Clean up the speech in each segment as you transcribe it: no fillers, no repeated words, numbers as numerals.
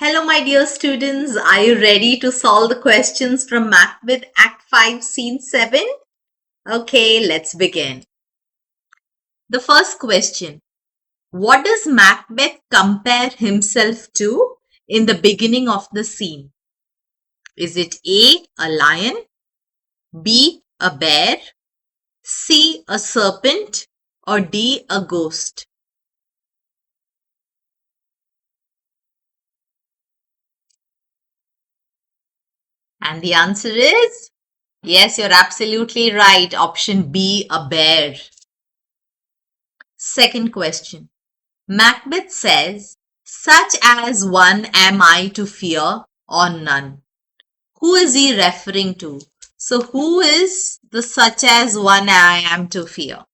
Hello, my dear students. Are you ready to solve the questions from Macbeth Act 5, Scene 7? Okay, let's begin. The first question. What does Macbeth compare himself to in the beginning of the scene? Is it A, a lion, B, a bear, C, a serpent, or D, a ghost? And the answer is, yes, you're absolutely right. Option B, a bear. Second question. Macbeth says, such as one am I to fear or none. Who is he referring to? So who is the such as one I am to fear?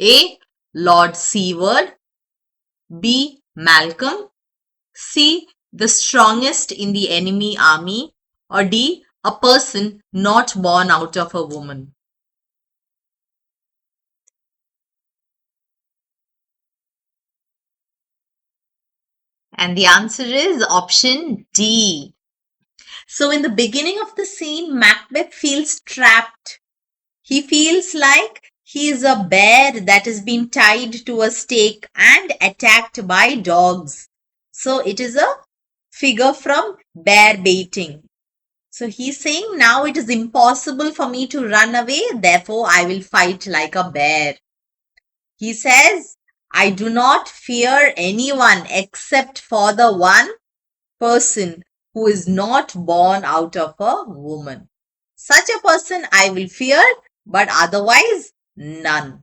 A. Lord Seward, B. Malcolm, C. The strongest in the enemy army, or D. A person not born out of a woman. And the answer is option D. So in the beginning of the scene, Macbeth feels trapped. He feels like he is a bear that has been tied to a stake and attacked by dogs. So it is a figure from bear baiting. So he's saying now it is impossible for me to run away, therefore I will fight like a bear. He says, I do not fear anyone except for the one person who is not born out of a woman. Such a person I will fear, but otherwise none.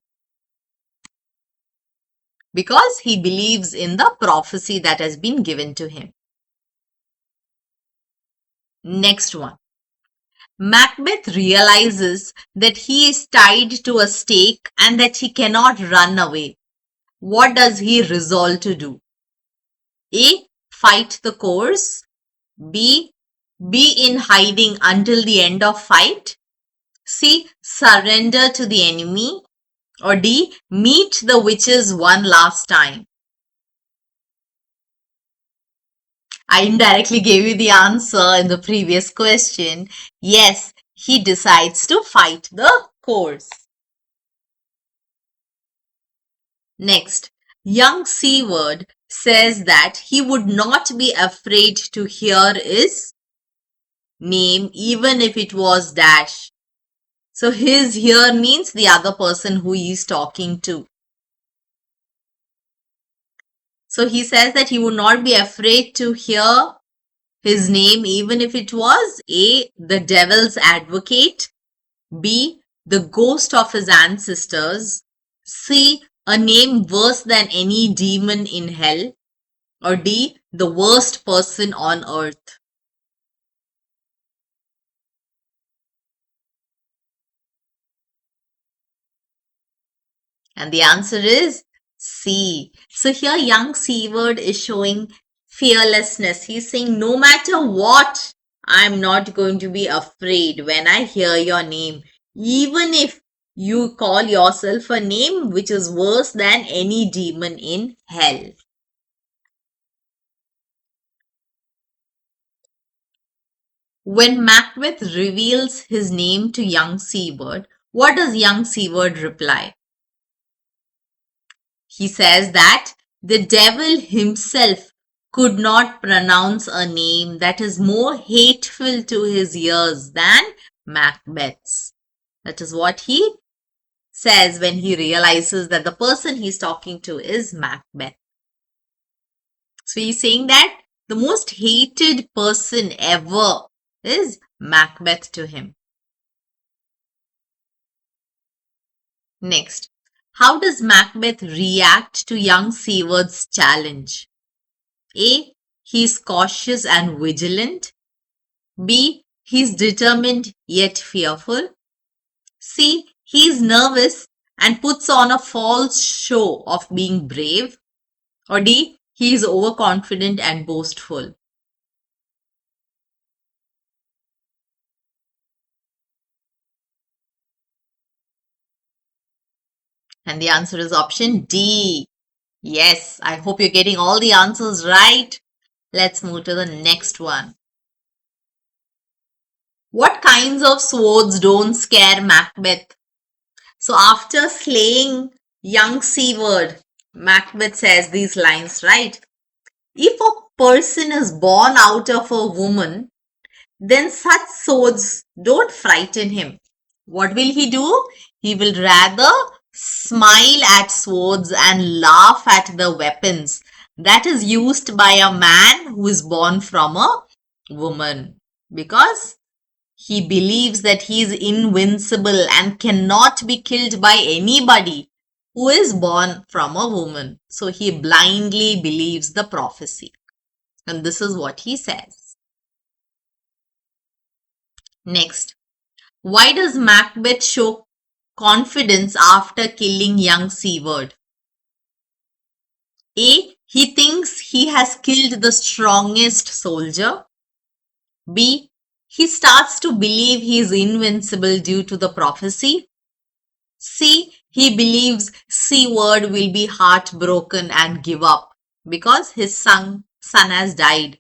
Because he believes in the prophecy that has been given to him. Next one. Macbeth realizes that he is tied to a stake and that he cannot run away. What does he resolve to do? A. Fight the course. B. Be in hiding until the end of fight. C. Surrender to the enemy. Or D. Meet the witches one last time. I indirectly gave you the answer in the previous question. Yes, he decides to fight the course. Next, young Seward says that he would not be afraid to hear his name even if it was dash. So his here means the other person who he is talking to. So he says that he would not be afraid to hear his name even if it was A. the devil's advocate, B. the ghost of his ancestors, C. a name worse than any demon in hell, or D. the worst person on earth. And the answer is C. So here young Seward is showing fearlessness. He's saying no matter what, I'm not going to be afraid when I hear your name. Even if you call yourself a name which is worse than any demon in hell. When Macbeth reveals his name to young Seward, what does young Seward reply? He says that the devil himself could not pronounce a name that is more hateful to his ears than Macbeth's. That is what he says when he realizes that the person he's talking to is Macbeth. So he's saying that the most hated person ever is Macbeth to him. Next, how does Macbeth react to young Seward's challenge? A. He's cautious and vigilant. B. He's determined yet fearful. C. He's nervous and puts on a false show of being brave. Or D. He's overconfident and boastful. And the answer is option D. Yes, I hope you're getting all the answers right. Let's move to the next one. What kinds of swords don't scare Macbeth? So after slaying young Seaward, Macbeth says these lines, right? If a person is born out of a woman, then such swords don't frighten him. What will he do? He will rather smile at swords and laugh at the weapons that is used by a man who is born from a woman, because he believes that he is invincible and cannot be killed by anybody who is born from a woman. So he blindly believes the prophecy. And this is what he says. Next, why does Macbeth show confidence after killing young Seaward? A. He thinks he has killed the strongest soldier. B. He starts to believe he is invincible due to the prophecy. C. He believes Seaward will be heartbroken and give up because his son has died.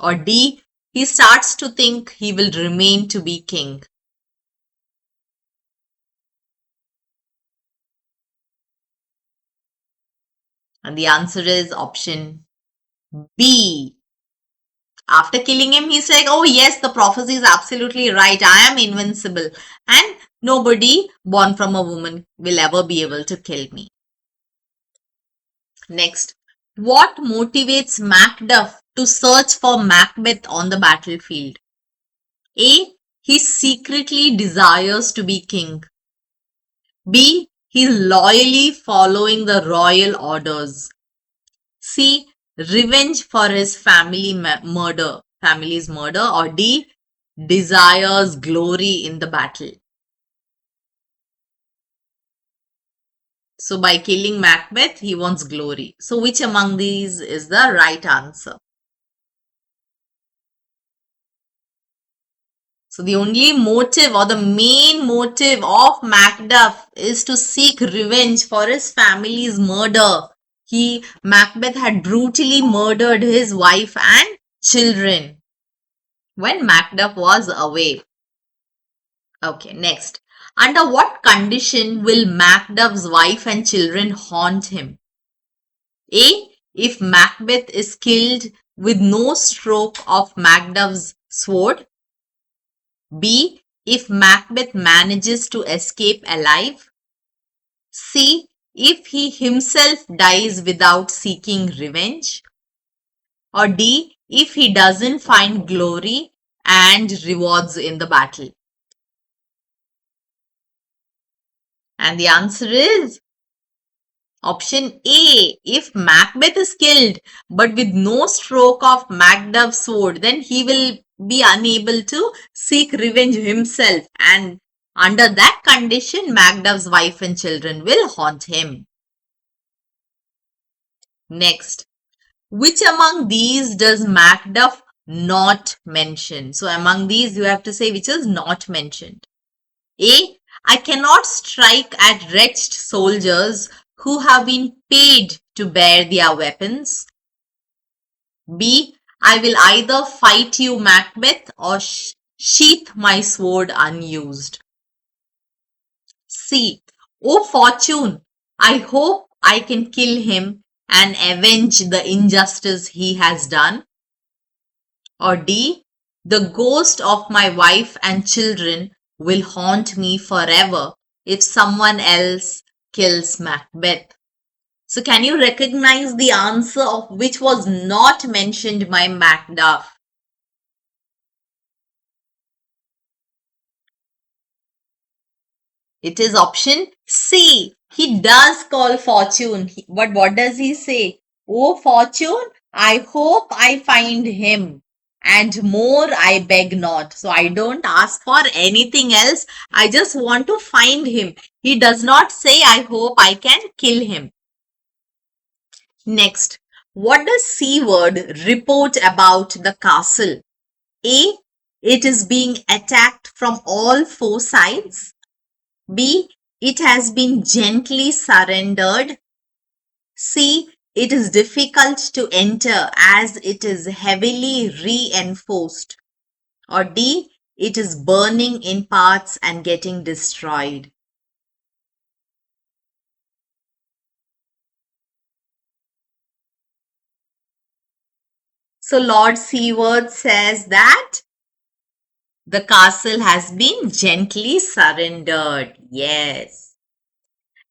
Or D. He starts to think he will remain to be king. And the answer is option B. After killing him, he's like, oh yes, the prophecy is absolutely right. I am invincible and nobody born from a woman will ever be able to kill me. Next, what motivates Macduff to search for Macbeth on the battlefield? A. He secretly desires to be king. B. He is loyally following the royal orders. C. Revenge for his family's murder. Or D. Desires glory in the battle. So by killing Macbeth, he wants glory. So which among these is the right answer? So the only motive or the main motive of Macduff is to seek revenge for his family's murder. Macbeth had brutally murdered his wife and children when Macduff was away. Okay, next. Under what condition will Macduff's wife and children haunt him? A. If Macbeth is killed with no stroke of Macduff's sword. B. If Macbeth manages to escape alive. C. If he himself dies without seeking revenge. Or D. If he doesn't find glory and rewards in the battle. And the answer is option A. If Macbeth is killed but with no stroke of Macduff's sword, then he will be unable to seek revenge himself, and under that condition, Macduff's wife and children will haunt him. Next, which among these does Macduff not mention? So among these, you have to say which is not mentioned. A. I cannot strike at wretched soldiers who have been paid to bear their weapons. B. I will either fight you, Macbeth, or sheath my sword unused. C. O fortune, I hope I can kill him and avenge the injustice he has done. Or D. The ghost of my wife and children will haunt me forever if someone else kills Macbeth. So can you recognize the answer of which was not mentioned by Macduff? It is option C. He does call fortune, but what does he say? Oh fortune, I hope I find him, and more I beg not. So I don't ask for anything else. I just want to find him. He does not say, I hope I can kill him. Next, what does Seaward report about the castle? A. It is being attacked from all four sides. B. It has been gently surrendered. C. it is difficult to enter as it is heavily reinforced. Or D, it is burning in parts and getting destroyed. So Lord Seward says that the castle has been gently surrendered. Yes.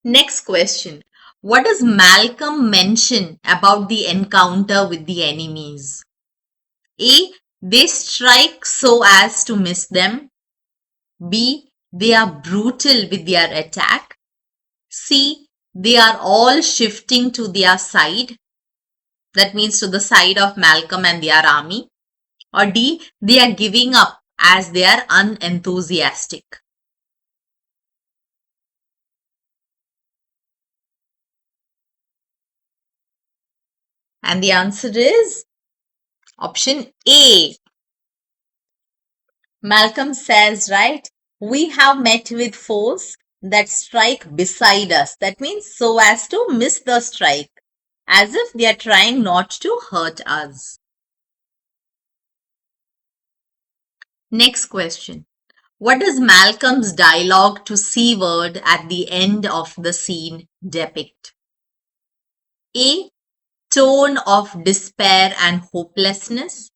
Next question. What does Malcolm mention about the encounter with the enemies? A. They strike so as to miss them. B. They are brutal with their attack. C. They are all shifting to their side. That means to the side of Malcolm and their army. Or D. They are giving up as they are unenthusiastic. And the answer is option A. Malcolm says, right, we have met with foes that strike beside us. That means so as to miss the strike, as if they are trying not to hurt us. Next question. What does Malcolm's dialogue to Seward at the end of the scene depict? A. Tone of despair and hopelessness.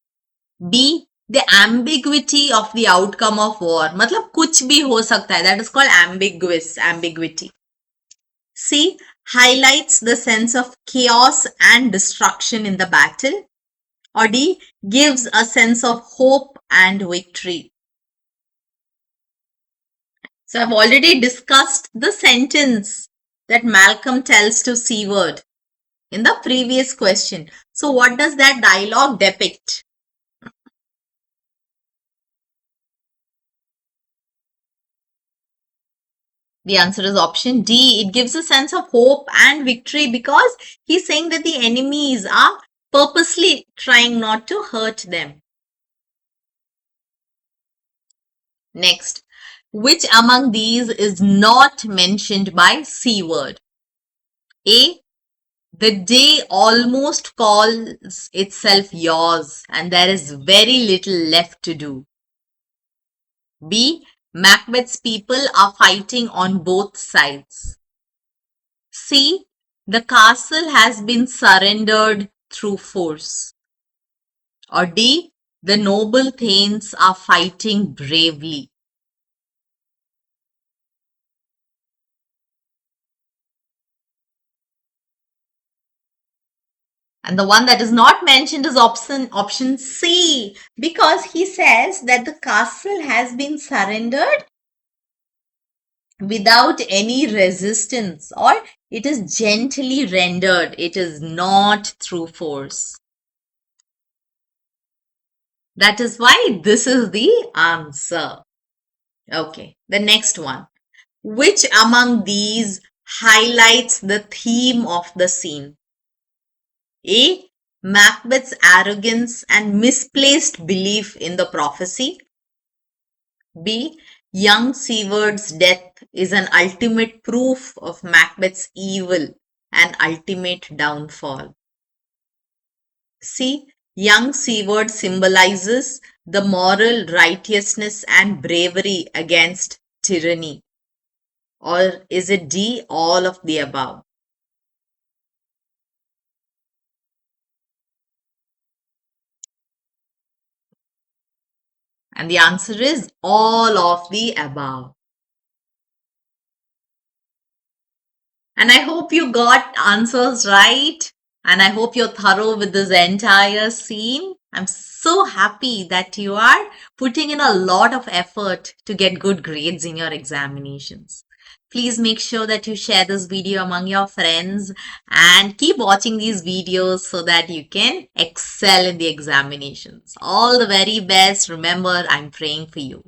B. The ambiguity of the outcome of war. मतलब कुछ भी हो सकता है. That is called ambiguity. C. Highlights the sense of chaos and destruction in the battle. Or D. Gives a sense of hope and victory. So I've already discussed the sentence that Malcolm tells to Seward in the previous question. So what does that dialogue depict? The answer is option D. It gives a sense of hope and victory because he's saying that the enemies are purposely trying not to hurt them. Next, which among these is not mentioned by Seward? A. The day almost calls itself yours and there is very little left to do. B. Macbeth's people are fighting on both sides. C. The castle has been surrendered through force. Or D. The noble thanes are fighting bravely. And the one that is not mentioned is option C, because he says that the castle has been surrendered without any resistance, or it is gently rendered. It is not through force. That is why this is the answer. Okay, the next one. Which among these highlights the theme of the scene? A. Macbeth's arrogance and misplaced belief in the prophecy. B. Young Seward's death is an ultimate proof of Macbeth's evil and ultimate downfall. C. Young Seward symbolizes the moral righteousness and bravery against tyranny. Or is it D, all of the above? And the answer is all of the above. And I hope you got answers right. And I hope you're thorough with this entire scene. I'm so happy that you are putting in a lot of effort to get good grades in your examinations. Please make sure that you share this video among your friends and keep watching these videos so that you can excel in the examinations. All the very best. Remember, I'm praying for you.